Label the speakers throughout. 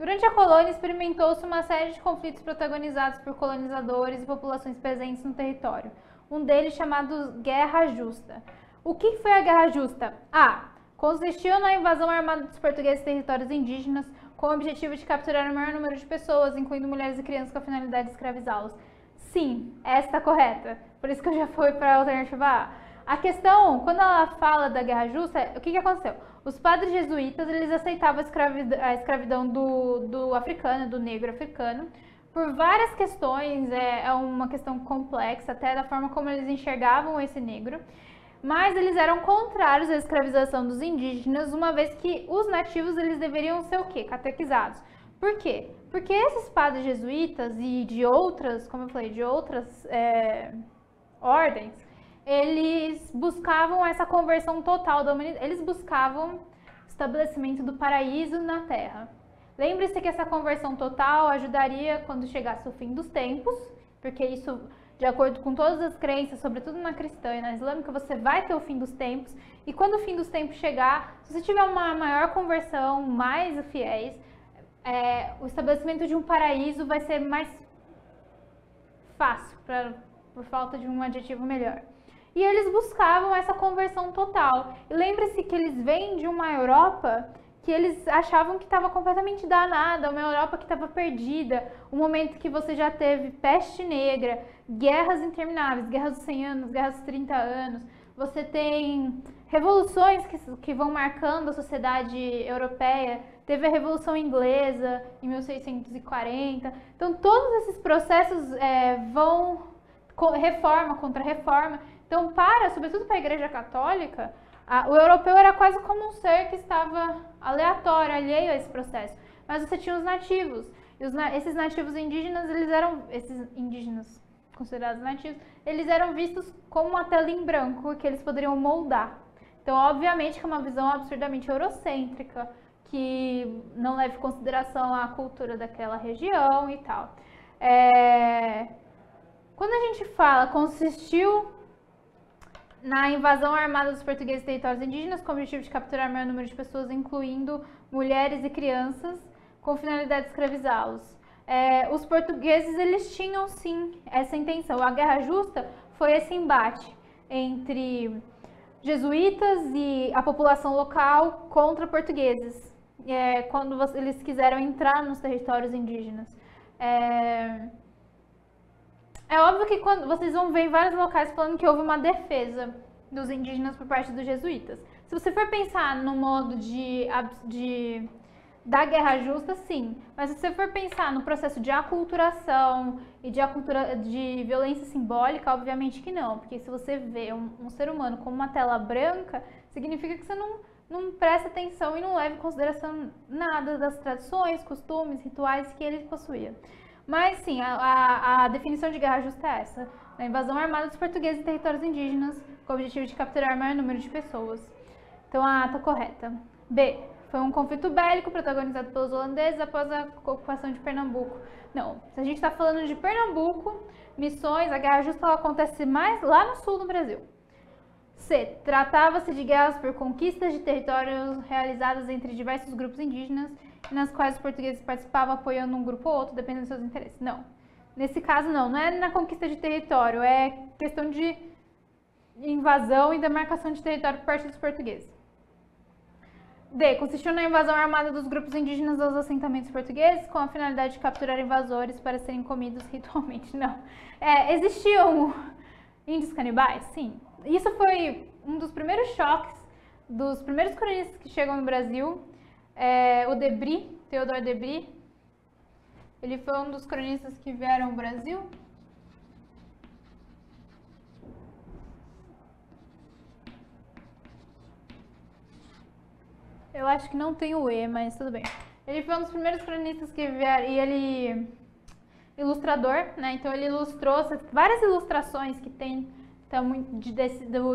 Speaker 1: Durante a colônia, experimentou-se uma série de conflitos protagonizados por colonizadores e populações presentes no território. Um deles chamado Guerra Justa. O que foi a Guerra Justa? A. Consistiu na invasão armada dos portugueses em territórios indígenas, com o objetivo de capturar o maior número de pessoas, incluindo mulheres e crianças, com a finalidade de escravizá-los. Sim, essa está correta. Por isso que eu já fui para a alternativa A. A questão, quando ela fala da Guerra Justa, o que aconteceu? Os padres jesuítas, eles aceitavam a escravidão do africano, do negro africano, por várias questões, é uma questão complexa, até da forma como eles enxergavam esse negro, mas eles eram contrários à escravização dos indígenas, uma vez que os nativos, eles deveriam ser o quê? Catequizados. Por quê? Porque esses padres jesuítas e de outras, como eu falei, de outras ordens, eles buscavam essa conversão total da humanidade, eles buscavam estabelecimento do paraíso na Terra. Lembre-se que essa conversão total ajudaria quando chegasse o fim dos tempos, porque isso, de acordo com todas as crenças, sobretudo na cristã e na islâmica, você vai ter o fim dos tempos, e quando o fim dos tempos chegar, se você tiver uma maior conversão, mais fiéis, o estabelecimento de um paraíso vai ser mais fácil, por falta de um adjetivo melhor. E eles buscavam essa conversão total. E lembre-se que eles vêm de uma Europa que eles achavam que estava completamente danada, uma Europa que estava perdida, um momento que você já teve peste negra, guerras intermináveis, guerras dos 100 anos, guerras dos 30 anos, você tem revoluções que vão marcando a sociedade europeia, teve a Revolução Inglesa em 1640, então todos esses processos vão reforma contra reforma. Então, sobretudo para a Igreja Católica, o europeu era quase como um ser que estava aleatório, alheio a esse processo. Mas você tinha os nativos. E esses nativos indígenas, esses indígenas considerados nativos, eles eram vistos como uma tela em branco que eles poderiam moldar. Então, obviamente que é uma visão absurdamente eurocêntrica, que não leva em consideração a cultura daquela região e tal. Quando a gente fala consistiu na invasão armada dos portugueses em territórios indígenas, com o objetivo de capturar o maior número de pessoas, incluindo mulheres e crianças, com finalidade de escravizá-los. Os portugueses, eles tinham sim essa intenção. A Guerra Justa foi esse embate entre jesuítas e a população local contra portugueses, quando eles quiseram entrar nos territórios indígenas. É óbvio que quando vocês vão ver em vários locais falando que houve uma defesa dos indígenas por parte dos jesuítas. Se você for pensar no modo da Guerra Justa, sim. Mas se você for pensar no processo de aculturação e de violência simbólica, obviamente que não. Porque se você vê um ser humano como uma tela branca, significa que você não presta atenção e não leva em consideração nada das tradições, costumes, rituais que ele possuía. Mas sim, a definição de Guerra Justa é essa: a invasão armada dos portugueses em territórios indígenas, com o objetivo de capturar o maior número de pessoas. Então a A está correta. B. Foi um conflito bélico protagonizado pelos holandeses após a ocupação de Pernambuco. Não, se a gente está falando de Pernambuco, Missões, a Guerra Justa ela acontece mais lá no sul do Brasil. C. Tratava-se de guerras por conquistas de territórios realizadas entre diversos grupos indígenas, nas quais os portugueses participavam apoiando um grupo ou outro, dependendo dos seus interesses. Não. Nesse caso, não é na conquista de território, é questão de invasão e demarcação de território por parte dos portugueses. D. Consistiu na invasão armada dos grupos indígenas aos assentamentos portugueses, com a finalidade de capturar invasores para serem comidos ritualmente. Não. Existiam índios canibais? Sim. Isso foi um dos primeiros choques dos primeiros cronistas que chegam no Brasil. O Debris, Theodore Debris, ele foi um dos cronistas que vieram ao Brasil. Eu acho que não tem o E, mas tudo bem. Ele foi um dos primeiros cronistas que vieram, e ele ilustrador, né? Então ele ilustrou várias ilustrações que tem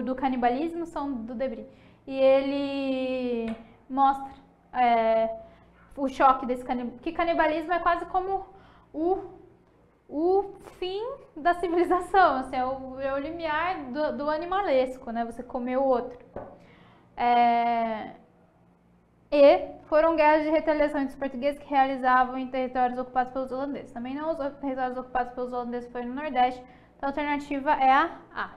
Speaker 1: do canibalismo são do Debris. E ele mostra o choque desse canibalismo, que canibalismo é quase como o fim da civilização, assim, é o limiar do animalesco, né? Você comer o outro. E foram guerras de retaliação entre os portugueses que realizavam em territórios ocupados pelos holandeses. Também não os territórios ocupados pelos holandeses foi no Nordeste. Então a alternativa é a A.